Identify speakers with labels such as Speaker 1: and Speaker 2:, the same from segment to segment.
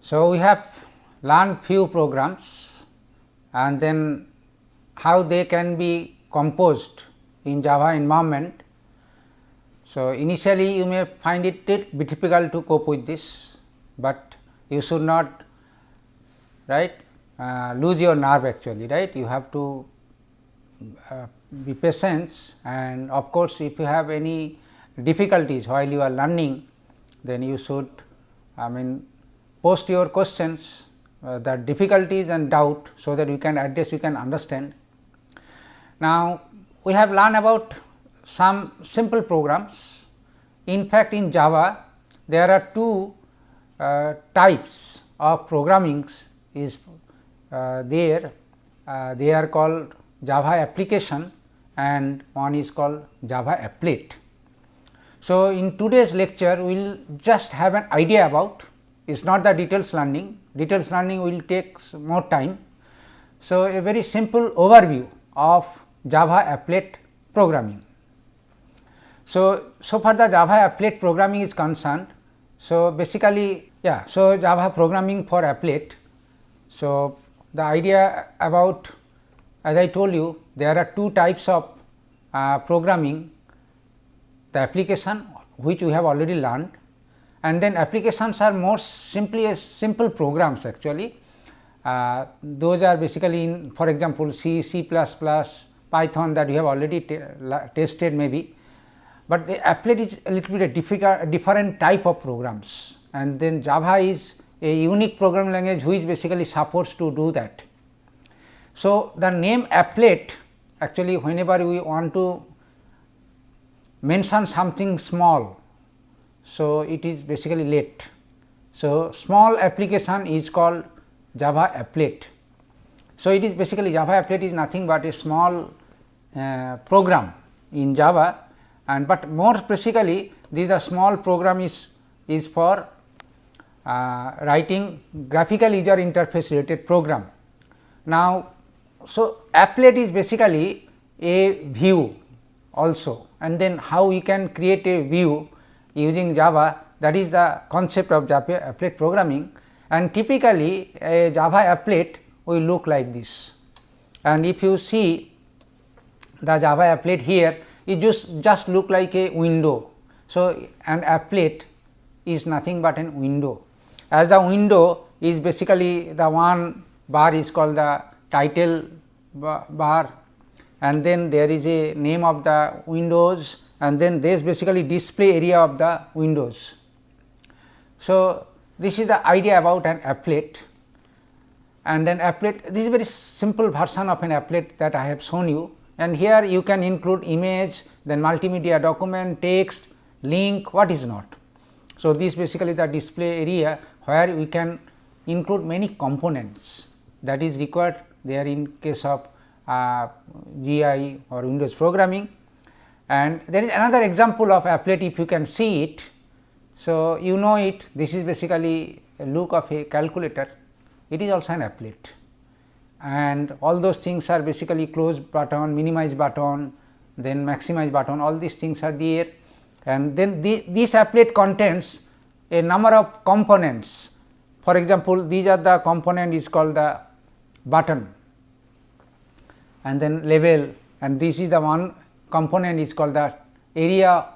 Speaker 1: So, we have learned few programs and then how they can be composed in Java environment. So, initially you may find it difficult to cope with this, but you should not lose your nerve actually, right. You have to be patient, and of course, if you have any difficulties while you are learning, then you should post your questions, the difficulties and doubt, so that you can address, you can understand. Now, we have learned about some simple programs. In fact, in Java there are two types of programmings is there. They are called Java application and one is called Java applet. So, in today's lecture we will just have an idea about, it is not the details learning will take more time. So, a very simple overview of Java applet programming. So far the Java applet programming is concerned. So, basically so Java programming for applet. So, the idea about, as I told you, there are two types of programming, the application which we have already learned, and then applications are more simply simple programs actually. Those are basically in, for example, C, C++, Python that we have already tested maybe, but the applet is a little bit different type of programs, and then Java is a unique programming language which basically supports to do that. So, the name applet actually whenever we want to mention something small, so it is basically let. So, small application is called Java applet. So, it is basically Java applet is nothing but a small program in Java, and but more specifically this a small program is for writing graphical user interface related program. Now, so applet is basically a view also, and then how we can create a view using Java, that is the concept of Java applet programming, and typically a Java applet will look like this. And if you see the Java applet here, it just look like a window. So, an applet is nothing but an window, as the window is basically the one bar is called the title bar, and then there is a name of the windows, and then there is basically display area of the windows. So, this is the idea about an applet, and then applet, this is a very simple version of an applet that I have shown you, and here you can include image, then multimedia document, text, link, what is not. So, this basically the display area where we can include many components that is required there in case of GI or Windows programming. And there is another example of applet, if you can see it. So, you know it, this is basically a look of a calculator, it is also an applet, and all those things are basically close button, minimize button, then maximize button, all these things are there, and then this applet contains a number of components. For example, these are the component is called the button, and then label, and this is the one component is called the area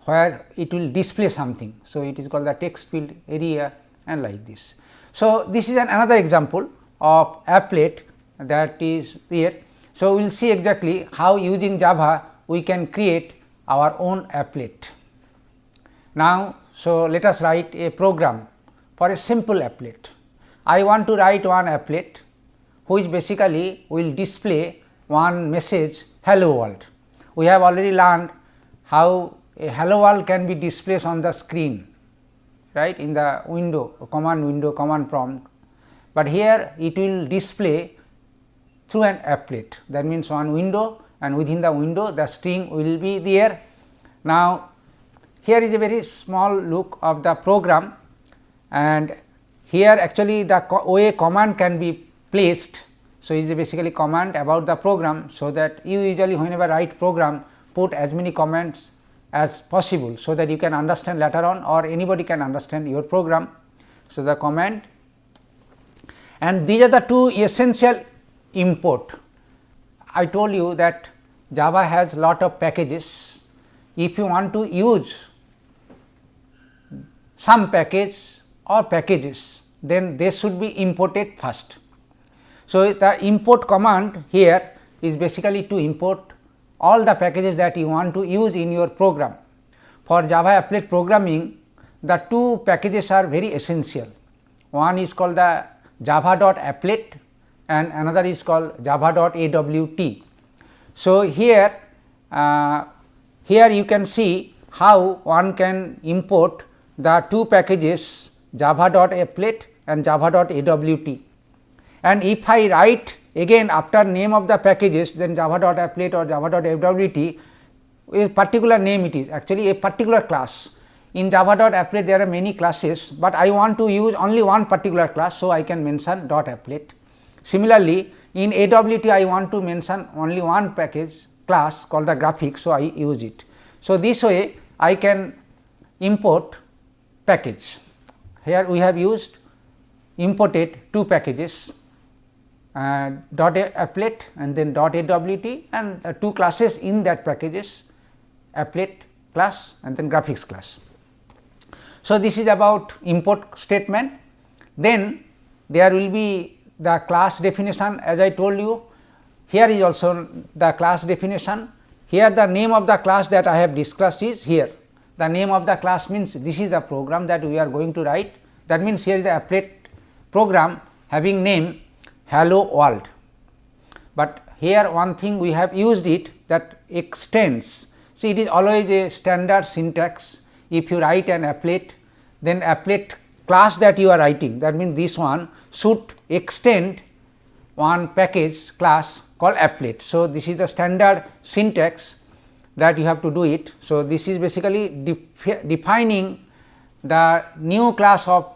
Speaker 1: where it will display something. So, it is called the text field area and like this. So, this is another example of applet that is there. So, we will see exactly how using Java we can create our own applet. Now, so let us write a program for a simple applet. I want to write one applet which basically will display one message hello world. We have already learned how a hello world can be displayed on the screen, right, in the window, command prompt, but here it will display through an applet, that means one window, and within the window the string will be there. Now, here is a very small look of the program, and here actually the way command can be placed. So, it is basically command about the program, so that you usually whenever write program put as many comments as possible, so that you can understand later on or anybody can understand your program. So, the command And these are the two essential import. I told you that Java has lot of packages. If you want to use some package or packages, then they should be imported first. So, the import command here is basically to import all the packages that you want to use in your program. For Java applet programming, the two packages are very essential. One is called the java.applet and another is called java.awt. So, here you can see how one can import the two packages java.applet and java.awt. And if I write again after name of the packages, then java.applet or java.awt, a particular name it is actually a particular class. In java.applet there are many classes, but I want to use only one particular class. So, I can mention .applet. Similarly, in AWT I want to mention only one package class called the graphics. So, I use it. So, this way I can import package. Here we have used imported two packages, .applet and then .awt, and two classes in that packages, applet class and then graphics class. So, this is about import statement. Then there will be the class definition, as I told you. Here is also the class definition. Here the name of the class that I have discussed is here. The name of the class means this is the program that we are going to write. That means, here is the applet program having name hello world. But here one thing we have used it, that extends. See, it is always a standard syntax. If you write an applet, then applet class that you are writing, that means this one should extend one package class called applet. So, this is the standard syntax that you have to do it. So, this is basically defining the new class of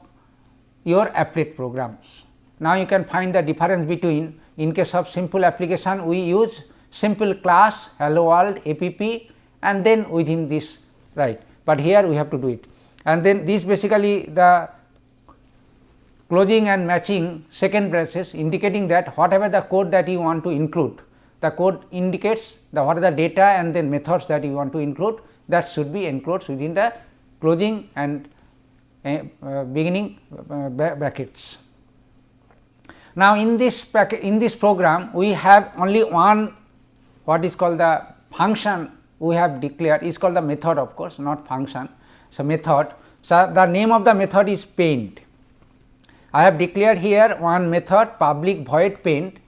Speaker 1: your applet programs. Now, you can find the difference between, in case of simple application we use simple class hello world app and then within this, right, but here we have to do it. And then this basically the closing and matching second braces, indicating that whatever the code that you want to include, the code indicates the what are the data and then methods that you want to include, that should be enclosed within the closing and beginning brackets. Now, in this program we have only one what is called the function we have declared, is called the method, of course, not function. So, method. So, the name of the method is paint. I have declared here one method public void paint.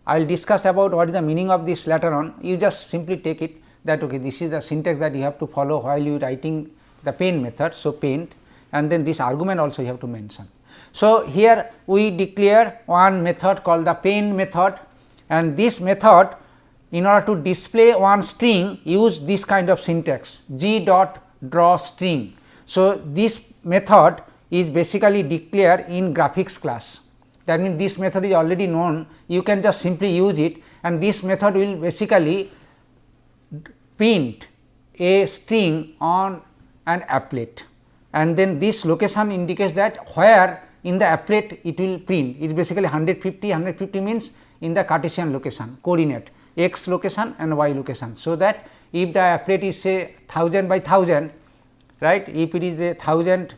Speaker 1: I will discuss about what is the meaning of this later on. You just simply take it that okay, this is the syntax that you have to follow while you writing the paint method. So, paint, and then this argument also you have to mention. So, here we declare one method called the paint method, and this method, in order to display one string, use this kind of syntax g dot draw string. So, this method is basically declared in graphics class. That means, this method is already known, you can just simply use it, and this method will basically print a string on an applet, and then this location indicates that where in the applet it will print. It is basically 150 means in the Cartesian location coordinate, x location and y location. So, that if the applet is say 1000 by 1000, right, if it is a 1000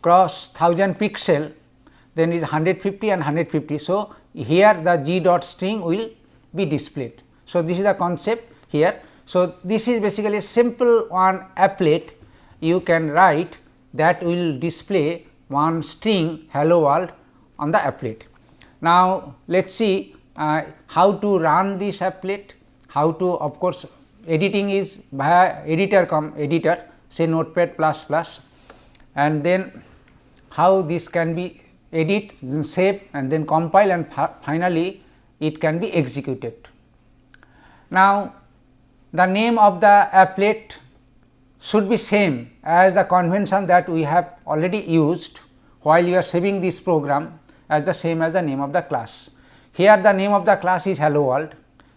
Speaker 1: cross 1000 pixel, then it is 150 and 150. So, here the g dot string will be displayed. So, this is the concept here. So, this is basically a simple one applet you can write that will display one string hello world on the applet. Now, let us see how to run this applet, how to, of course, editing is via editor say notepad plus plus, and then how this can be edit, then save and then compile, and finally, it can be executed. Now, the name of the applet should be same as the convention that we have already used while you are saving this program, as the same as the name of the class. Here the name of the class is hello world.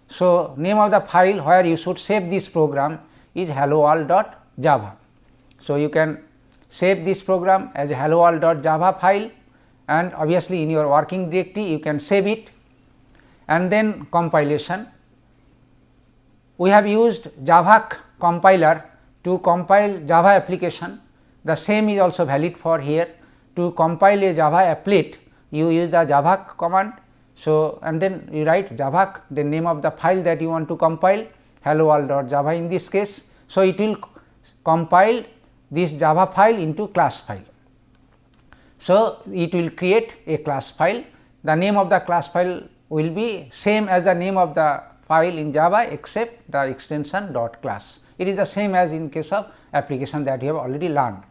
Speaker 1: So, name of the file where you should save this program is hello world.java. So, you can save this program as a hello world.java file, and obviously in your working directory you can save it, and then compilation. We have used Javac compiler to compile Java application. The same is also valid for here. To compile a Java applet, you use the Javac command. So, and then you write Javac, the name of the file that you want to compile, hello world.java in this case. So, it will compile this Java file into class file. So, it will create a class file. The name of the class file will be same as the name of the file in Java, except the extension .class. It is the same as in case of application that you have already learned.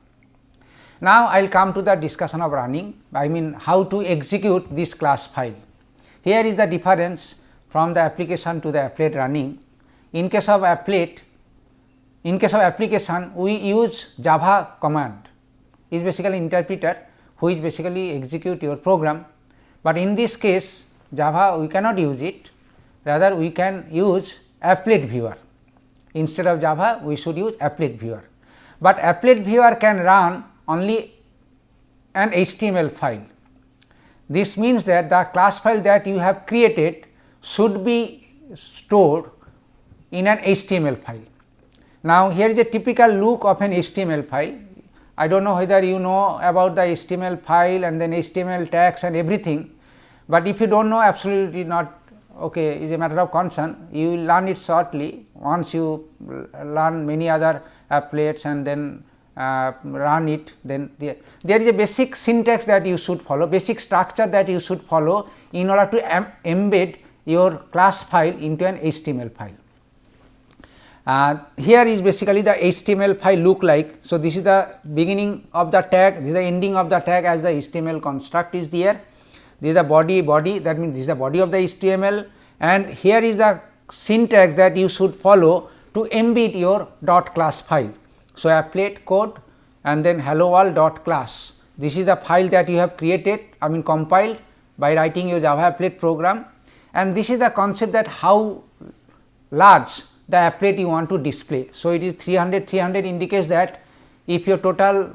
Speaker 1: Now, I will come to the discussion of running, I mean how to execute this class file. Here is the difference from the application to the applet running. In case of applet, in case of application, we use Java command, is basically interpreter which basically execute your program, but in this case Java we cannot use it, rather we can use applet viewer. Instead of Java we should use applet viewer, but applet viewer can run only an HTML file. This means that the class file that you have created should be stored in an HTML file. Now, here is a typical look of an HTML file. I do not know whether you know about the HTML file and then HTML tags and everything, but if you do not know, absolutely not okay, is a matter of concern. You will learn it shortly once you learn many other applets and then run it, then there is a basic syntax that you should follow, basic structure that you should follow in order to embed your class file into an HTML file. Here is basically the HTML file look like. So, this is the beginning of the tag, this is the ending of the tag as the HTML construct is there. This is the body, that means this is the body of the HTML, and here is the syntax that you should follow to embed your .class file. So, applet code and then hello world .class. This is the file that you have created, I mean compiled by writing your Java applet program, and this is the concept that how large the applet you want to display. So, it is 300, 300 indicates that if your total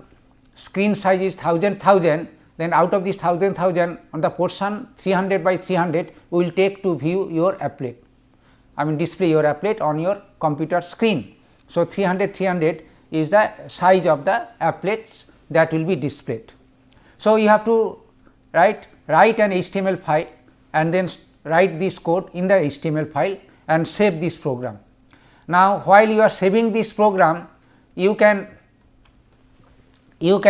Speaker 1: screen size is 1000, then out of this 1000 on the portion 300 by 300 we will take to view your applet, I mean display your applet on your computer screen. So, 300 is the size of the applets that will be displayed. So, you have to write an HTML file and then write this code in the HTML file and save this program. Now, while you are saving this program, you can give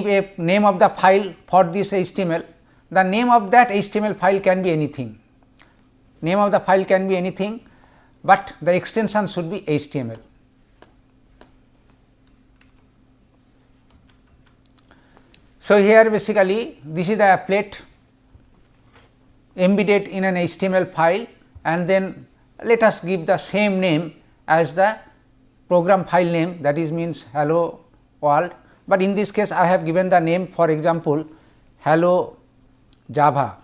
Speaker 1: a name of the file for this HTML. The name of that HTML file can be anything, name of the file can be anything, but the extension should be HTML. So, here basically this is the applet embedded in an HTML file, and then let us give the same name as the program file name, that is means hello world, but in this case I have given the name, for example hello Java.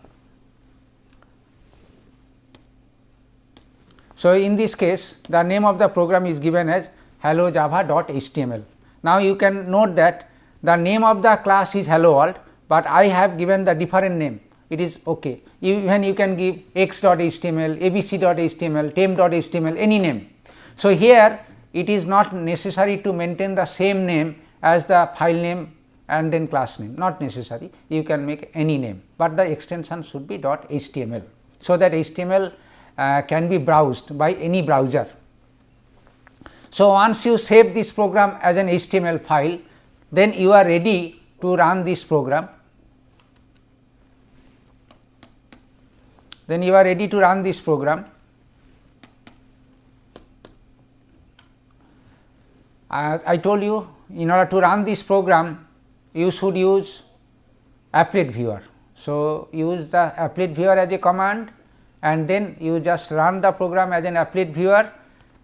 Speaker 1: So, in this case the name of the program is given as hello java.html. Now, you can note that the name of the class is hello world, but I have given the different name, it is okay. Even you can give x.html, abc.html, temp.html, any name. So, here it is not necessary to maintain the same name as the file name and then class name, not necessary, you can make any name, but the extension should be .html. So, that HTML can be browsed by any browser. So, once you save this program as an HTML file, then you are ready to run this program. I told you, in order to run this program you should use applet viewer. So, use the applet viewer as a command and then you just run the program as an applet viewer.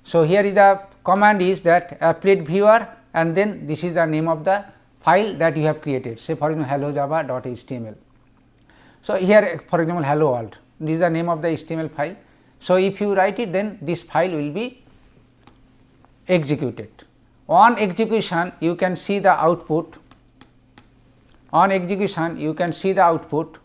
Speaker 1: So, here is the command is that applet viewer and then this is the name of the file that you have created, say for example hello java.html. So, here for example hello world, this is the name of the HTML file. So, if you write it, then this file will be executed. On execution you can see the output On execution, you can see the output.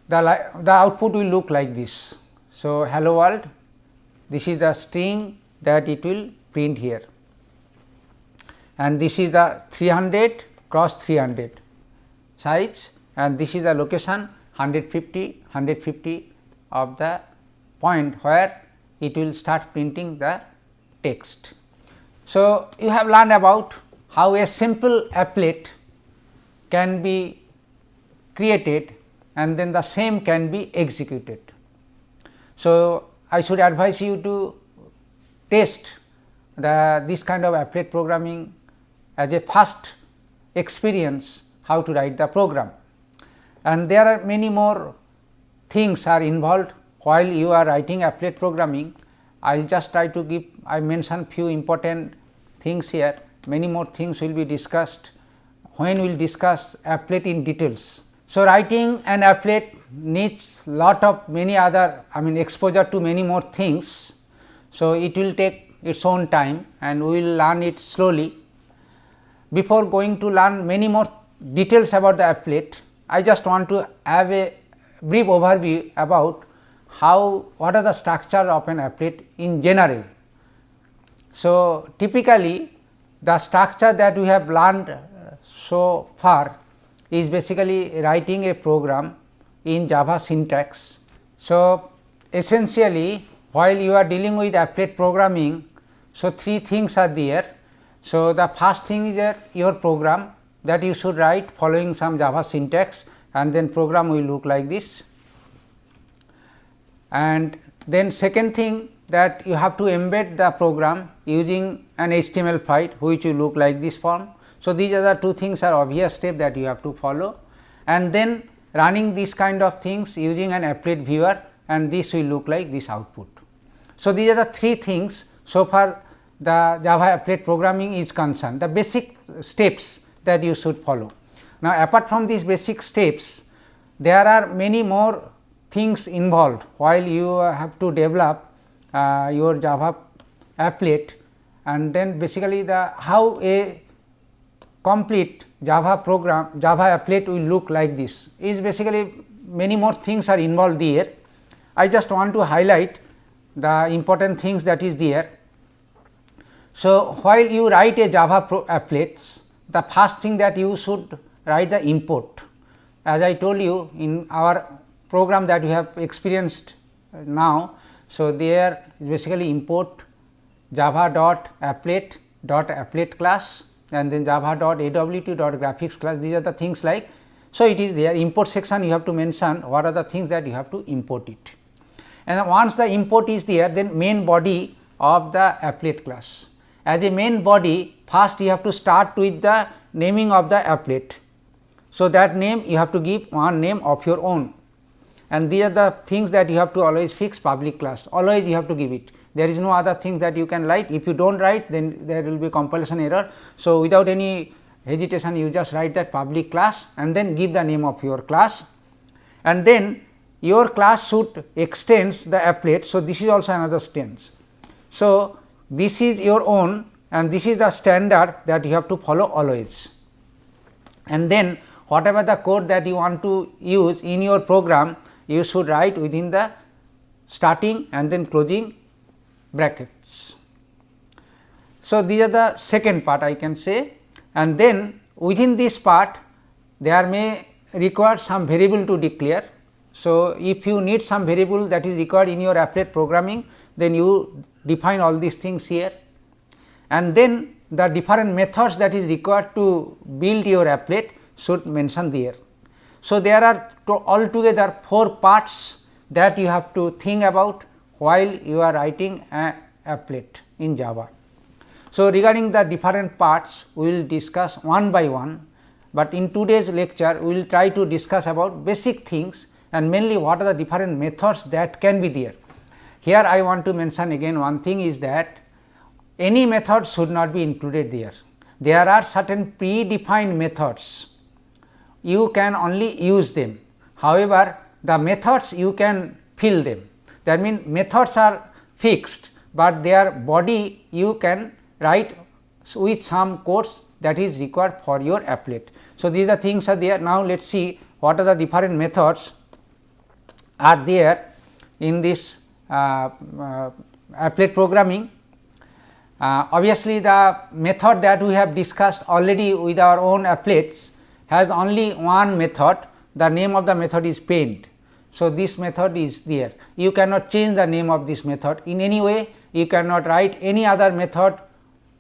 Speaker 1: The output will look like this. So, hello world, this is the string that it will print here, and this is the 300 cross 300 size, and this is the location 150 of the point where it will start printing the text. So, you have learned about how a simple applet can be created and then the same can be executed. So, I should advise you to test this kind of applet programming as a first experience how to write the program, and there are many more things are involved while you are writing applet programming. I will just try to I mention few important things here. Many more things will be discussed when we will discuss applet in details. So, writing an applet needs lot of many other exposure to many more things. So, it will take its own time and we will learn it slowly. Before going to learn many more details about the applet, I just want to have a brief overview about what are the structure of an applet in general. So, typically the structure that we have learned so far is basically writing a program in Java syntax. So, essentially while you are dealing with applet programming, so three things are there. So, the first thing is your program that you should write following some Java syntax, and then program will look like this. And then second thing, that you have to embed the program using an HTML file which will look like this form. So, these are the two things are obvious step that you have to follow, and then running these kind of things using an applet viewer, and this will look like this output. So, these are the three things so far the Java applet programming is concerned, the basic steps that you should follow. Now, apart from these basic steps, there are many more things involved while you have to develop your Java applet, and then basically how a complete Java program, Java applet will look like this is basically many more things are involved there. I just want to highlight the important things that is there. So, while you write a Java applet, the first thing that you should write the import. As I told you in our program that we have experienced now. So, there is basically import java.applet class and then java.awt.graphics class. These are the things like, so it is there import section you have to mention what are the things that you have to import it. And once the import is there, then main body of the applet class. As a main body, first you have to start with the naming of the applet. So, that name you have to give one name of your own, and these are the things that you have to always fix public class, always you have to give it. There is no other thing that you can write. If you do not write, then there will be compilation error. So, without any hesitation you just write that public class and then give the name of your class, and then your class should extends the applet. So, this is also another stance. So, this is your own and this is the standard that you have to follow always, and then whatever the code that you want to use in your program, you should write within the starting and then closing brackets. So, these are the second part I can say, and then within this part there may require some variable to declare. So, if you need some variable that is required in your applet programming, then you define all these things here, and then the different methods that is required to build your applet should mention there. So, there are altogether 4 parts that you have to think about while you are writing an applet in Java. So, regarding the different parts we will discuss one by one, but in today's lecture we will try to discuss about basic things and mainly what are the different methods that can be there. Here I want to mention again one thing is that any method should not be included there. There are certain predefined methods, you can only use them. However, the methods you can fill them. That means methods are fixed, but their body you can write with some codes that is required for your applet. So, these are things are there. Now, let us see what are the different methods are there in this applet programming. Obviously, the method that we have discussed already with our own applets has only one method. The name of the method is paint. So, this method is there. You cannot change the name of this method in any way. You cannot write any other method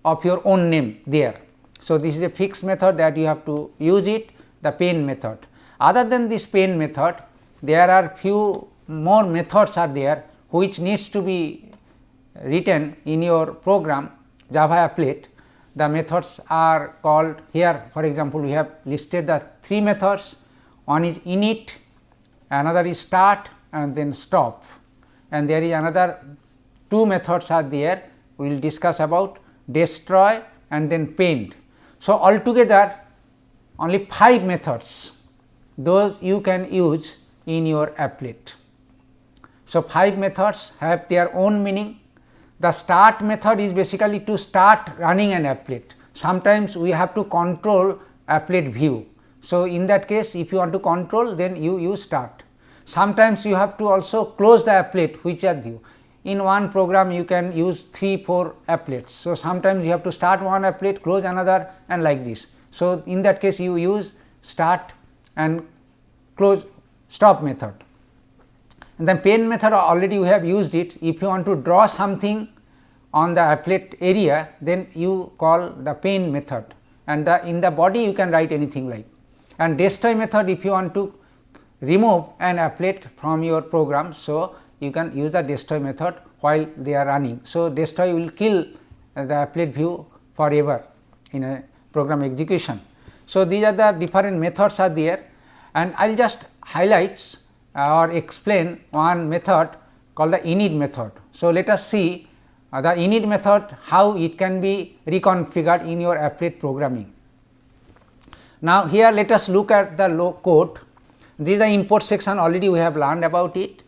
Speaker 1: of your own name there. So, this is a fixed method that you have to use it, the paint method. Other than this paint method, there are few more methods are there which needs to be written in your program Java applet. The methods are called here, for example, we have listed the 3 methods. One is init, another is start and then stop, and there is another 2 methods are there. We will discuss about destroy and then paint. So, altogether only 5 methods, those you can use in your applet. So, 5 methods have their own meaning. The start method is basically to start running an applet. Sometimes we have to control applet view. So, in that case, if you want to control, then you use start. Sometimes you have to also close the applet which are due. In one program you can use 3-4 applets. So, sometimes you have to start one applet, close another and like this. So, in that case you use start and close stop method. And then paint method already we have used it. If you want to draw something on the applet area, then you call the paint method, and in the body you can write anything like. And destroy method, if you want to remove an applet from your program, so you can use the destroy method while they are running. So, destroy will kill the applet view forever in a program execution. So, these are the different methods are there, and I will just highlight or explain one method called the init method. So, let us see the init method, how it can be reconfigured in your applet programming. Now, here let us look at the code. This is the import section, already we have learned about it,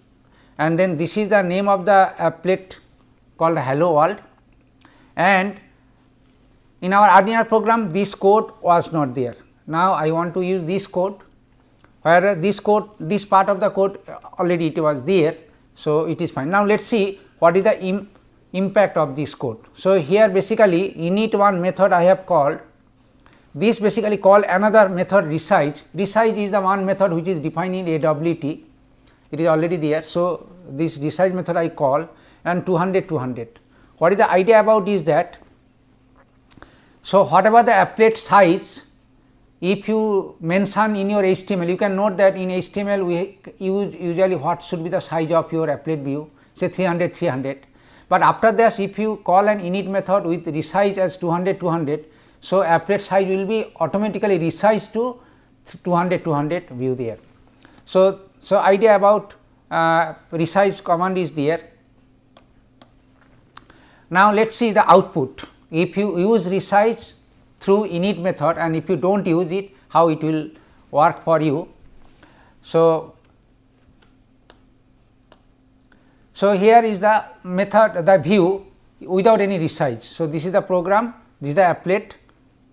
Speaker 1: and then this is the name of the applet called hello world, and in our earlier program this code was not there. Now, I want to use this code, where this code, this part of the code already it was there. So, it is fine. Now, let us see what is the impact of this code. So, here basically init one method I have called. This basically call another method resize. Resize is the one method which is defined in AWT, it is already there. So, this resize method I call, and 200. What is the idea about is that, so whatever the applet size, if you mention in your HTML, you can note that in HTML we use usually what should be the size of your applet view, say 300, but after this if you call an init method with resize as 200, so applet size will be automatically resized to 200 view there. So, idea about resize command is there. Now, let us see the output. If you use resize through init method, and if you do not use it, how it will work for you. So, here is the method, the view without any resize. So, this is the program, this is the applet,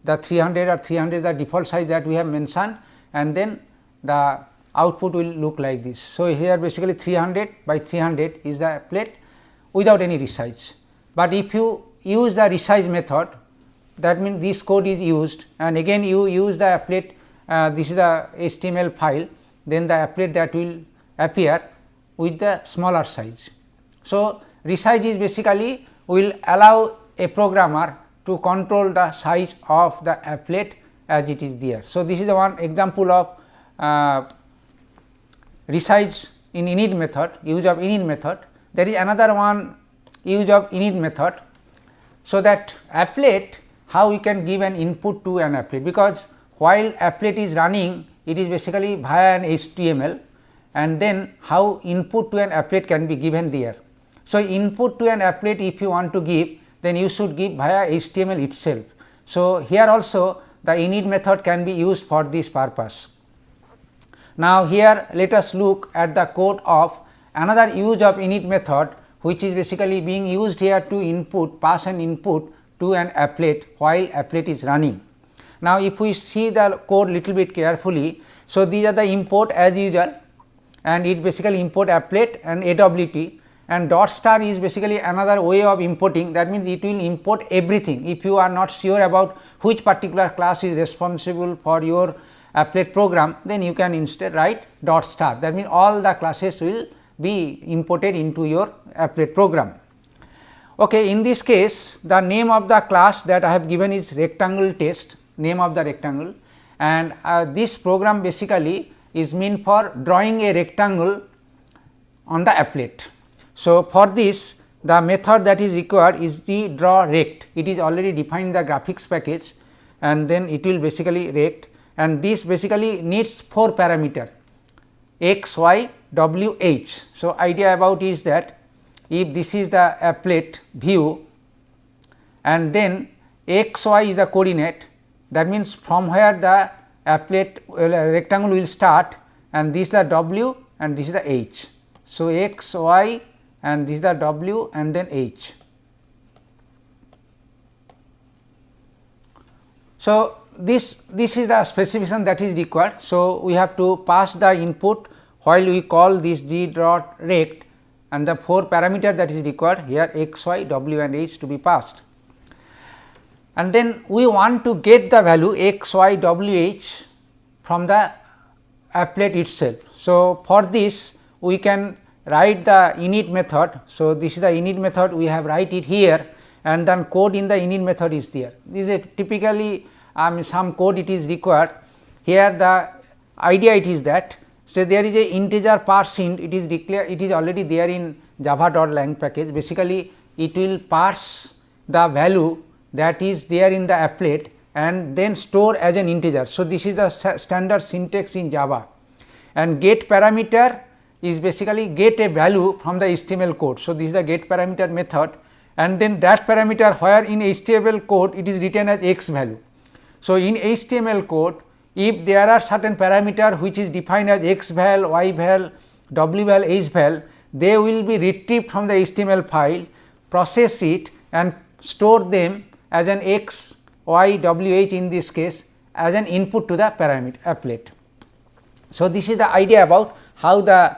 Speaker 1: the 300 or 300 is the default size that we have mentioned, and then the output will look like this. So, here basically 300 by 300 is the applet without any resize. But if you use the resize method, that means this code is used, and again you use the applet, this is the HTML file, then the applet that will appear with the smaller size. So, resize is basically will allow a programmer to control the size of the applet as it is there. So, this is the one example of resize in init method, use of init method. There is another one use of init method. So, that applet, how we can give an input to an applet, because while applet is running, it is basically via an HTML, and then how input to an applet can be given there. So, input to an applet if you want to give, then you should give via HTML itself. So, here also the init method can be used for this purpose. Now, here let us look at the code of another use of init method, which is basically being used here to pass an input to an applet while applet is running. Now, if we see the code little bit carefully, so these are the import as usual, and it basically import applet and AWT, and dot star is basically another way of importing. That means, it will import everything. If you are not sure about which particular class is responsible for your applet program, then you can instead write dot star. That means, all the classes will be imported into your applet program. Okay, in this case, the name of the class that I have given is rectangle test, name of the rectangle, and this program basically is meant for drawing a rectangle on the applet. So, for this, the method that is required is the draw rect. It is already defined in the graphics package, and then it will basically rect, and this basically needs 4 parameter x, y, w, h. So, idea about is that if this is the applet view and then x, y is the coordinate, that means, from where the applet rectangle will start, and this is the w and this is the h. So, x, y and this is the w and then h. So, this is the specification that is required. So, we have to pass the input while we call this g dot rect, and the 4 parameter that is required here x, y, w and h to be passed. And then we want to get the value x, y, w, h from the applet itself. So, for this we can write the init method. So, this is the init method, we have write it here, and then code in the init method is there. This is a typically some code it is required. Here the idea it is that, so there is a integer parse int, it is declared, it is already there in java.lang package. Basically, it will parse the value that is there in the applet and then store as an integer. So, this is the standard syntax in Java, and get parameter is basically get a value from the HTML code. So, this is the get parameter method, and then that parameter where in HTML code it is written as x value. So, in HTML code, if there are certain parameter which is defined as x val, y val, w val, h val, they will be retrieved from the HTML file, process it and store them as an x, y, w, h in this case as an input to the parameter applet. So, this is the idea about how the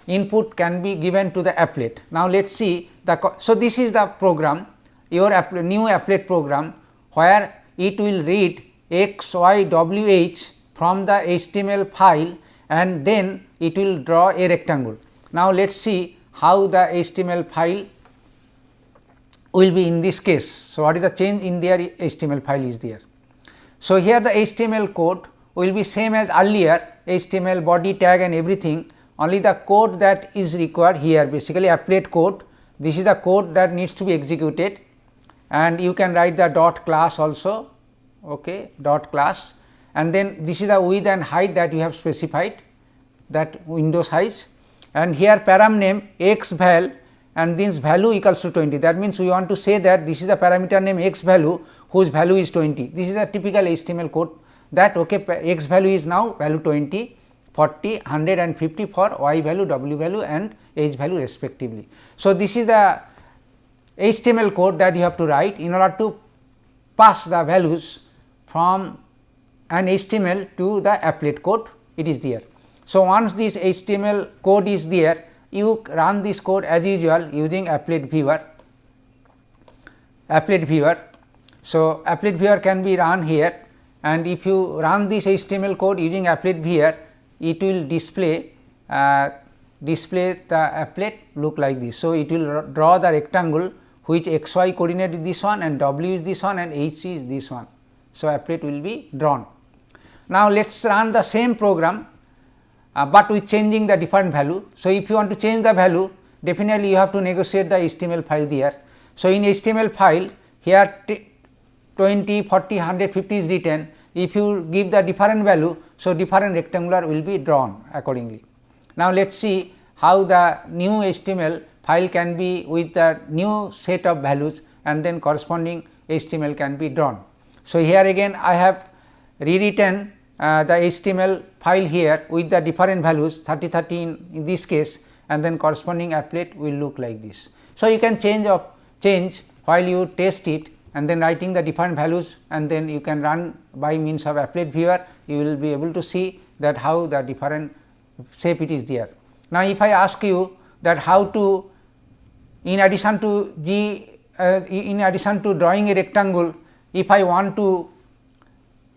Speaker 1: input can be given to the applet. Now, let us see the, so this is the program, your new applet program, where it will read x, y, w, h from the HTML file, and then it will draw a rectangle. Now, let us see how the HTML file will be in this case. So, what is the change in their HTML file is there. So, here the HTML code will be same as earlier, HTML body tag and everything, only the code that is required here basically applet code. This is the code that needs to be executed, and you can write the dot class also, okay, dot class, and then this is the width and height that you have specified, that window size, and here param name x val and this value equals to 20. That means, we want to say that this is the parameter name x value whose value is 20. This is a typical HTML code that okay, x value is now value 20, 40, 150 for y value, w value and h value respectively. So, this is the HTML code that you have to write in order to pass the values from an HTML to the applet code, it is there. So, once this HTML code is there, you run this code as usual using applet viewer. So, applet viewer can be run here, and if you run this HTML code using applet viewer, it will display the applet look like this. So, it will draw the rectangle which x y coordinate is this one and w is this one and h is this one. So, applet will be drawn. Now, let us run the same program, but with changing the different value. So, if you want to change the value, definitely you have to negotiate the HTML file there. So, in HTML file here 20, 40, 150 is written. If you give the different value, so different rectangular will be drawn accordingly. Now, let us see how the new HTML file can be with the new set of values and then corresponding HTML can be drawn. So, here again I have rewritten the HTML file here with the different values 30, 30 in this case, and then corresponding applet will look like this. So, you can change while you test it and then writing the different values, and then you can run by means of applet viewer, you will be able to see that how the different shape it is there. Now, if I ask you that how to, in addition to in addition to drawing a rectangle, if I want to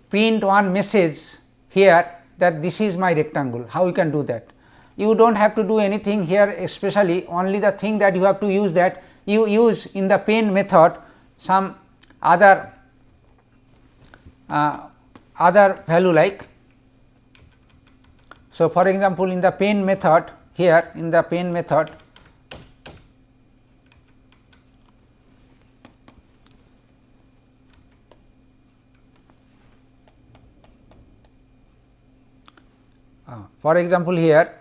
Speaker 1: print one message here that this is my rectangle, how you can do that? You do not have to do anything here, especially only the thing that you have to use, that you use in the pen method some other value like. So, for example, in the pen method, here in the pen method, for example, here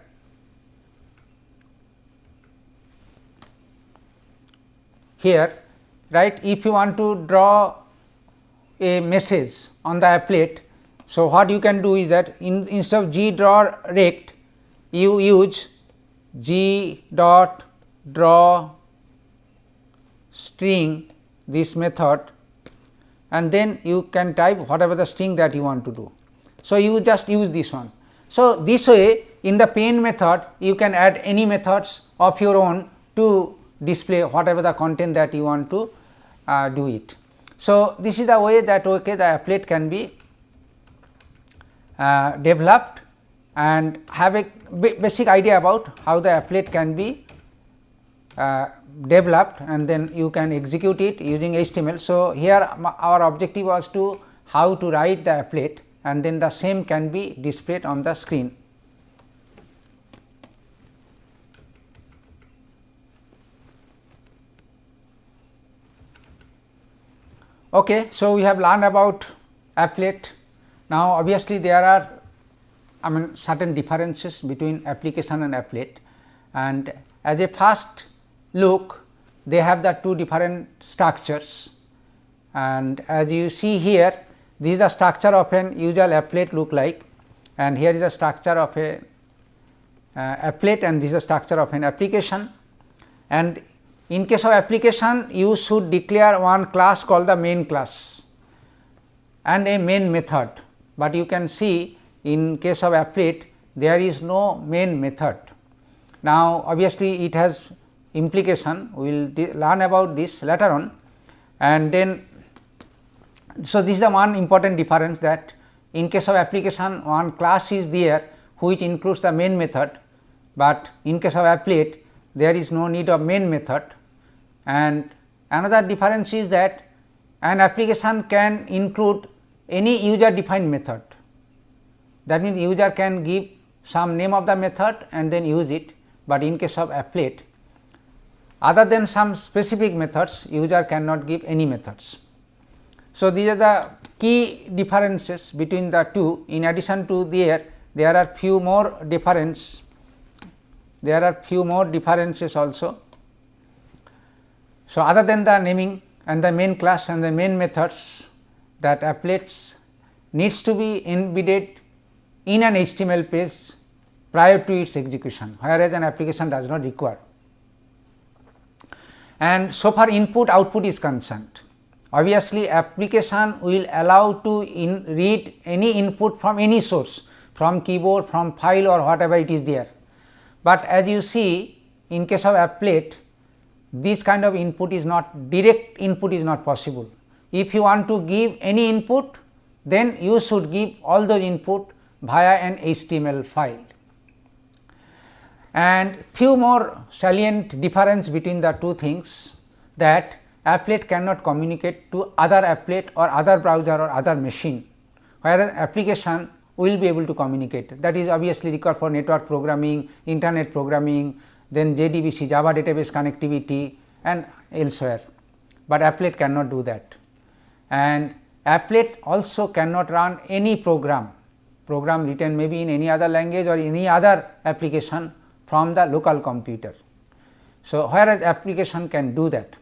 Speaker 1: right, if you want to draw a message on the applet. So, what you can do is that instead of G draw rect, you use G dot draw string, this method, and then you can type whatever the string that you want to do. So, you just use this one. So, this way in the pen method you can add any methods of your own to display whatever the content that you want to do it. So, this is the way that the applet can be developed and have a basic idea about how the applet can be developed, and then you can execute it using HTML. So, here our objective was to how to write the applet, and then the same can be displayed on the screen. Okay, so we have learned about applet. Now, obviously, there are certain differences between application and applet, and as a first look they have the two different structures, and as you see here, this is the structure of an usual applet look like, and here is the structure of a applet, and this is the structure of an application. And in case of application, you should declare one class called the main class and a main method, but you can see in case of applet there is no main method. Now, obviously, it has implication, we will learn about this later on, and then so this is the one important difference, that in case of application one class is there which includes the main method, but in case of applet there is no need of main method. And another difference is that an application can include any user defined method, that means user can give some name of the method and then use it, but in case of applet other than some specific methods user cannot give any methods. So, these are the key differences between the two. In addition to there are few more differences also. So, other than the naming and the main class and the main methods, that applets needs to be embedded in an HTML page prior to its execution, whereas an application does not require. And so far input output is concerned, obviously application will allow to read any input from any source, from keyboard, from file or whatever it is there. But as you see, in case of applet, this kind of input is not, direct input is not possible. If you want to give any input, then you should give all those input via an HTML file. And few more salient difference between the two things, that applet cannot communicate to other applet or other browser or other machine, whereas application will be able to communicate. That is obviously required for network programming, internet programming, then JDBC, Java database connectivity and elsewhere, but applet cannot do that. And applet also cannot run any program written maybe in any other language or any other application from the local computer. So, whereas application can do that,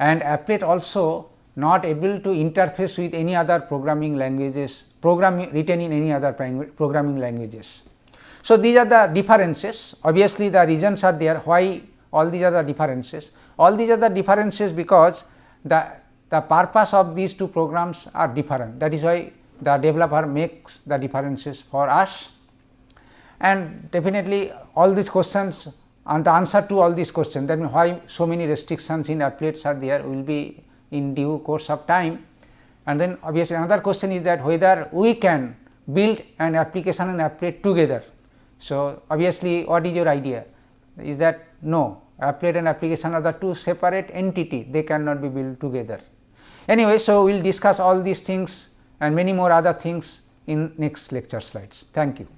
Speaker 1: and applet also not able to interface with any other programming languages, written in any other programming languages. So, these are the differences. Obviously, the reasons are there why all these are the differences. All these are the differences because the purpose of these two programs are different. That is why the developer makes the differences for us, and definitely all these questions and the answer to all these questions, that means why so many restrictions in applets are there, will be in due course of time. And then obviously another question is that whether we can build an application and applet together. So, obviously what is your idea is that no, applet and application are the two separate entity, they cannot be built together. Anyway, so we will discuss all these things and many more other things in next lecture slides. Thank you.